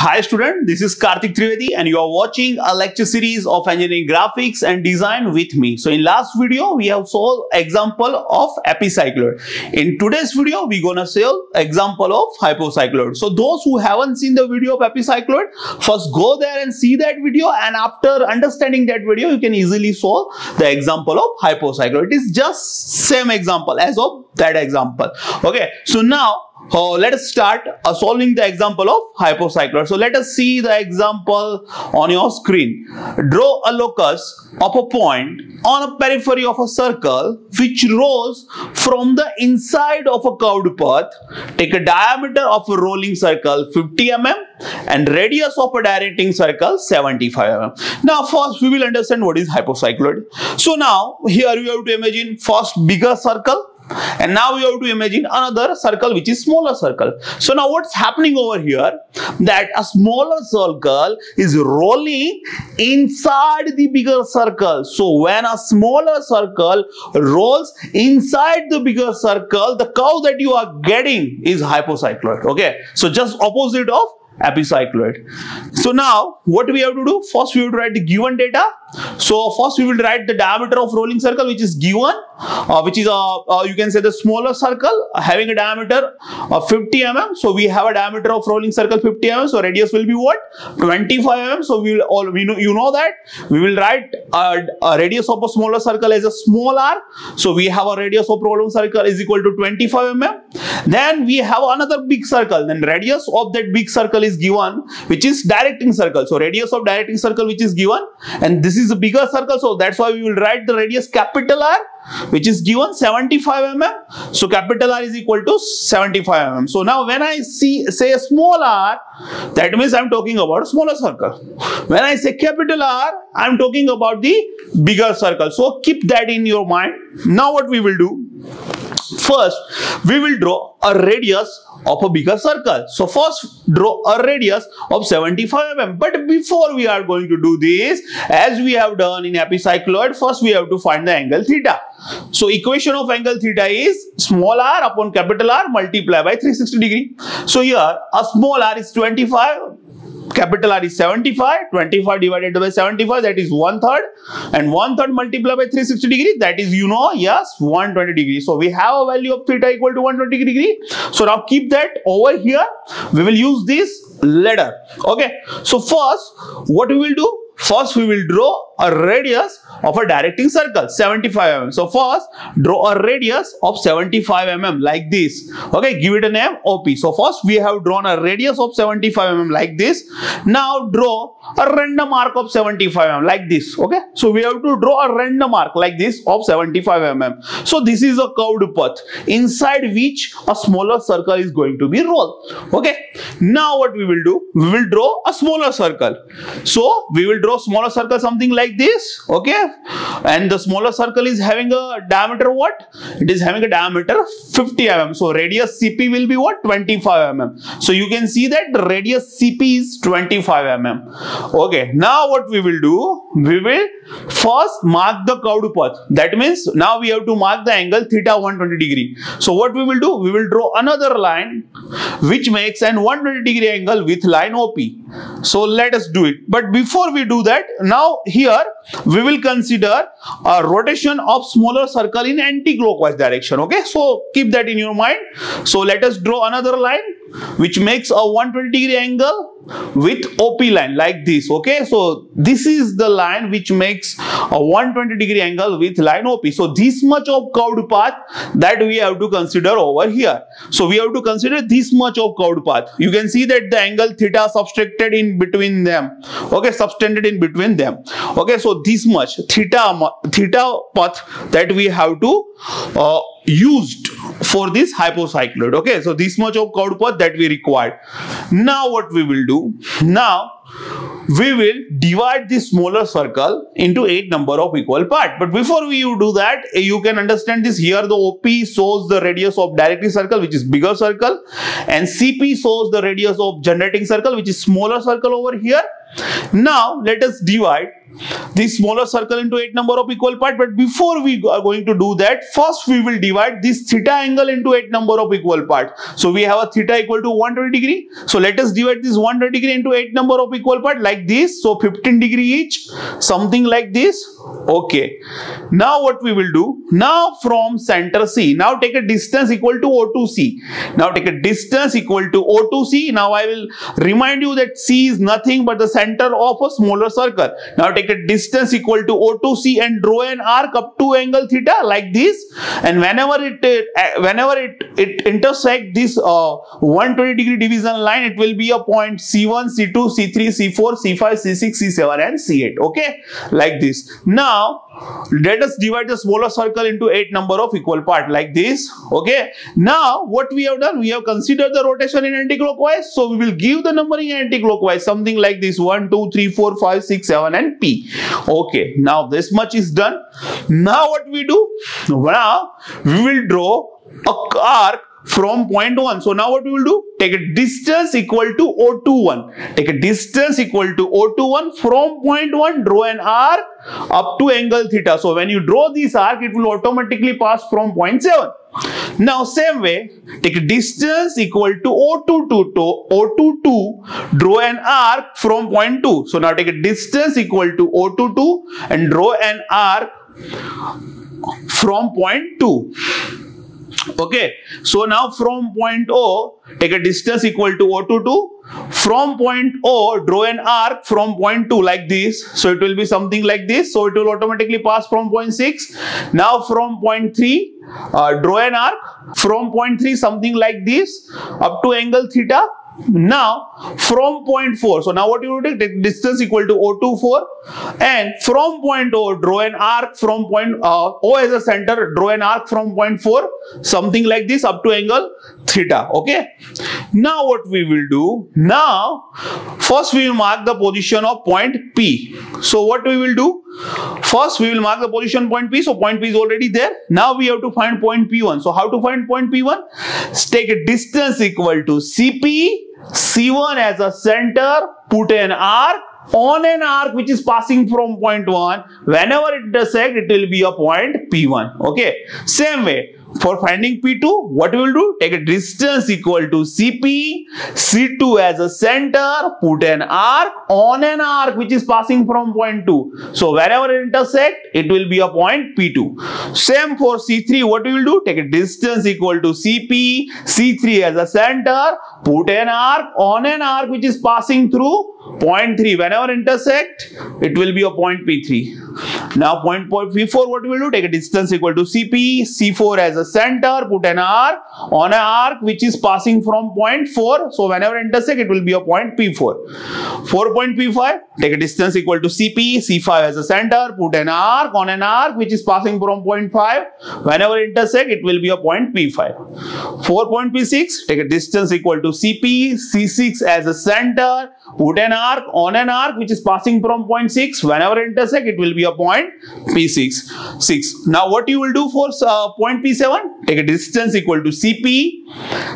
Hi student, this is Karthik Trivedi and you are watching a lecture series of engineering graphics and design with me. So in last video we have solved example of epicycloid. In today's video we gonna solve example of hypocycloid. So those who haven't seen the video of epicycloid, first go there and see that video, and after understanding that video you can easily solve the example of hypocycloid. It is just same example as of that example. Okay, so now let us start solving the example of hypocycloid. So let us see the example on your screen. Draw a locus of a point on a periphery of a circle which rolls from the inside of a curved path. Take a diameter of a rolling circle 50 mm and radius of a directing circle 75 mm. Now first we will understand what is hypocycloid. So now here we have to imagine first bigger circle, and now we have to imagine another circle which is smaller circle. So now what's happening over here, that a smaller circle is rolling inside the bigger circle. So when a smaller circle rolls inside the bigger circle, the curve that you are getting is hypocycloid. Okay, so just opposite of epicycloid. So now what we have to do, first we have to write the given data. So first we will write the diameter of rolling circle which is given, which is you can say the smaller circle having a diameter of 50 mm. So we have a diameter of rolling circle 50 mm. So radius will be what? 25 mm. So we will you know that we will write a radius of a smaller circle as a small r. So we have a radius of rolling circle is equal to 25 mm. Then we have another big circle. Then radius of that big circle is given, which is directing circle. So radius of directing circle which is given, and this is a bigger circle, so that's why we will write the radius capital R, which is given 75 mm. So capital R is equal to 75 mm. So now when I say a small r, that means I'm talking about a smaller circle. When I say capital R, I'm talking about the bigger circle. So keep that in your mind. Now what we will do, first we will draw a radius of a bigger circle. So first draw a radius of 75 mm. But before we are going to do this, as we have done in epicycloid, first we have to find the angle theta. So equation of angle theta is small r upon capital R multiplied by 360 degree. So here a small r is 25, capital R is 75, 25 divided by 75, that is 1/3, and 1/3 multiplied by 360 degree, that is, you know, yes, 120 degree. So we have a value of theta equal to 120 degree. So now keep that over here. We will use this ladder. Okay, so first what we will do, first we will draw a radius of a directing circle 75 mm. So first draw a radius of 75 mm like this. Okay, give it a name OP. So first we have drawn a radius of 75 mm like this. Now draw a random arc of 75 mm like this. Okay, so we have to draw a random arc like this of 75 mm. So this is a curved path inside which a smaller circle is going to be rolled. Okay, now what we will do, we will draw a smaller circle. So we will draw smaller circle something like this. Okay, and the smaller circle is having a diameter what? It is having a diameter 50 mm. So radius CP will be what? 25 mm. So you can see that the radius CP is 25 mm. Okay, now what we will do, we will first mark the curved path. That means now we have to mark the angle theta 120 degree. So what we will do, we will draw another line which makes an 120 degree angle with line OP. So let us do it. But before we do that, now here we will consider a rotation of smaller circle in anti-clockwise direction. Okay, so keep that in your mind. So let us draw another line which makes a 120 degree angle with OP line like this. Okay, so this is the line which makes a 120 degree angle with line OP. So this much of curved path that we have to consider over here. So we have to consider this much of curved path. You can see that the angle theta subtracted in between them. Okay, subtended in between them. Okay, so this much theta path that we have to used for this hypocycloid. Okay, so this much of curved path that we required. Now what we will do, now we will divide this smaller circle into 8 number of equal parts. But before we do that, you can understand this. Here the OP shows the radius of directing circle which is bigger circle, and CP shows the radius of generating circle which is smaller circle over here. Now let us divide this smaller circle into 8 number of equal parts. But before we are going to do that, first we will divide this theta angle into 8 number of equal parts. So we have a theta equal to 120 degree. So let us divide this 120 degree into 8 number of equal parts like this. So 15 degree each, something like this. Okay. Now what we will do? Now from center C, now take a distance equal to O2C. Now take a distance equal to O2C. Now I will remind you that C is nothing but the center of a smaller circle. Now take a distance equal to O2C and draw an arc up to angle theta like this. And whenever it intersect this 120 degree division line, it will be a point C1, C2, C3, C4, C5, C6, C7 and C8. Okay, like this. Now let us divide the smaller circle into 8 number of equal parts like this. Okay. Now what we have done, we have considered the rotation in anti-clockwise. So we will give the numbering anti-clockwise, something like this: 1, 2, 3, 4, 5, 6, 7 and P. Okay. Now this much is done. Now what we do? Now we will draw a arc from point 1. So now what we will do? Take a distance equal to O21. Take a distance equal to O21 from point 1, draw an arc up to angle theta. So when you draw this arc, it will automatically pass from point 7. Now same way, take a distance equal to O22 to O22, draw an arc from point 2. So now take a distance equal to O22 and draw an arc from point 2. Okay, so now from point O, take a distance equal to O22. From point O, draw an arc from point 2 like this. So it will be something like this. So it will automatically pass from point 6. Now from point 3, draw an arc from point 3, something like this, up to angle theta. Now from point 4, so now what you will do? Take distance equal to O24 and from point O, draw an arc from point O as a center, draw an arc from point 4, something like this, up to angle theta. Okay. Now what we will do? Now first we will mark the position of point P. So what we will do? First we will mark the position point P. So point P is already there. Now we have to find point P1. So how to find point P1? Take a distance equal to CP, C1 as a center, put an arc on an arc which is passing from point 1. Whenever it intersects, it will be a point P1. Okay. Same way, for finding P2, what we will do? Take a distance equal to CP, C2 as a center, put an arc on an arc which is passing from point 2. So wherever it intersects, it will be a point P2. Same for C3, what we will do? Take a distance equal to CP, C3 as a center, put an arc on an arc which is passing through point 3. Whenever intersect, it will be a point P3. Now point P4, what we will do? Take a distance equal to CP, C4 as a center, put an arc on an arc which is passing from point 4. So whenever intersect, it will be a point P4. For point P5, take a distance equal to CP, C5 as a center, put an arc on an arc which is passing from point 5. Whenever intersect, it will be a point P5. For point P6, take a distance equal to CP, C6 as a center, put an arc on an arc which is passing from point 6. Whenever intersect, it will be a point P6. Now what you will do for point P7? Take a distance equal to CP,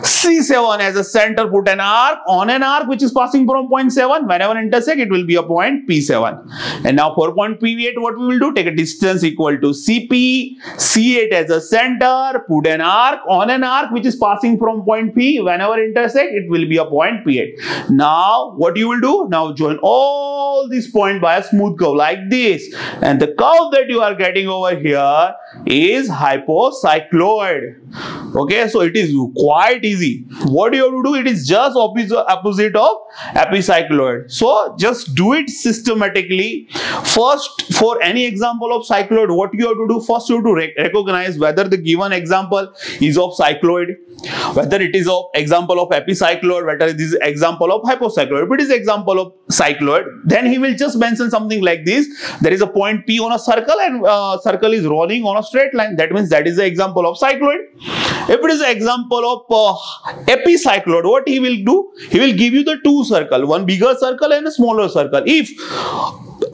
C7 as a center, put an arc on an arc which is passing from point 7. Whenever intersect, it will be a point P7. And now for point P8, what we will do? Take a distance equal to CP, C8 as a center, put an arc on an arc which is passing from point P. Whenever intersect, it will be a point P8. Now what you will do? Now join all these points by a smooth curve like this. And the curve that you are getting over here is hypocycloid. Okay, so it is quite easy. What you have to do? It is just opposite of epicycloid. So just do it systematically. First, for any example of cycloid, what you have to do? First, you have to recognize whether the given example is of cycloid, whether it is of example of epicycloid, whether it is example of hypocycloid. If it is example of cycloid, then he will just mention something like this: there is a point P on a circle and circle is rolling on a straight line. That means that is the example of cycloid. If it is an example of epicycloid, what he will do? He will give you the two circles, one bigger circle and a smaller circle. If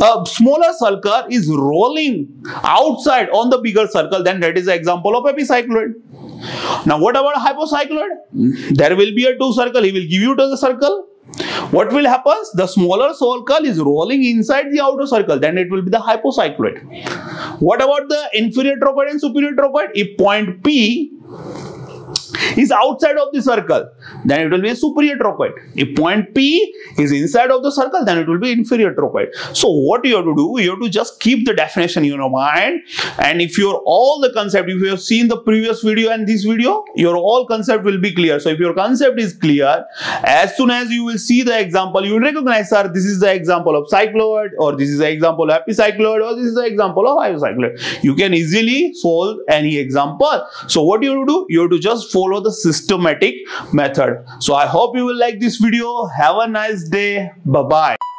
a smaller circle is rolling outside on the bigger circle, then that is the example of epicycloid. Now what about hypocycloid? There will be a two circle. He will give you to the circle. what will happen? The smaller circle is rolling inside the outer circle, then it will be the hypocycloid. What about the inferior trochoid and superior trochoid? If point P is outside of the circle, then it will be a superior trochoid. If point P is inside of the circle, then it will be inferior trochoid. So what you have to do, you have to just keep the definition in your mind, and if your all the concept, if you have seen the previous video and this video, your all concept will be clear. So if your concept is clear, as soon as you will see the example, you will recognize, sir, this is the example of cycloid, or this is the example of epicycloid, or this is the example of hypocycloid. You can easily solve any example. So what you have to do, you have to just follow the systematic method. So I hope you will like this video. Have a nice day. Bye bye.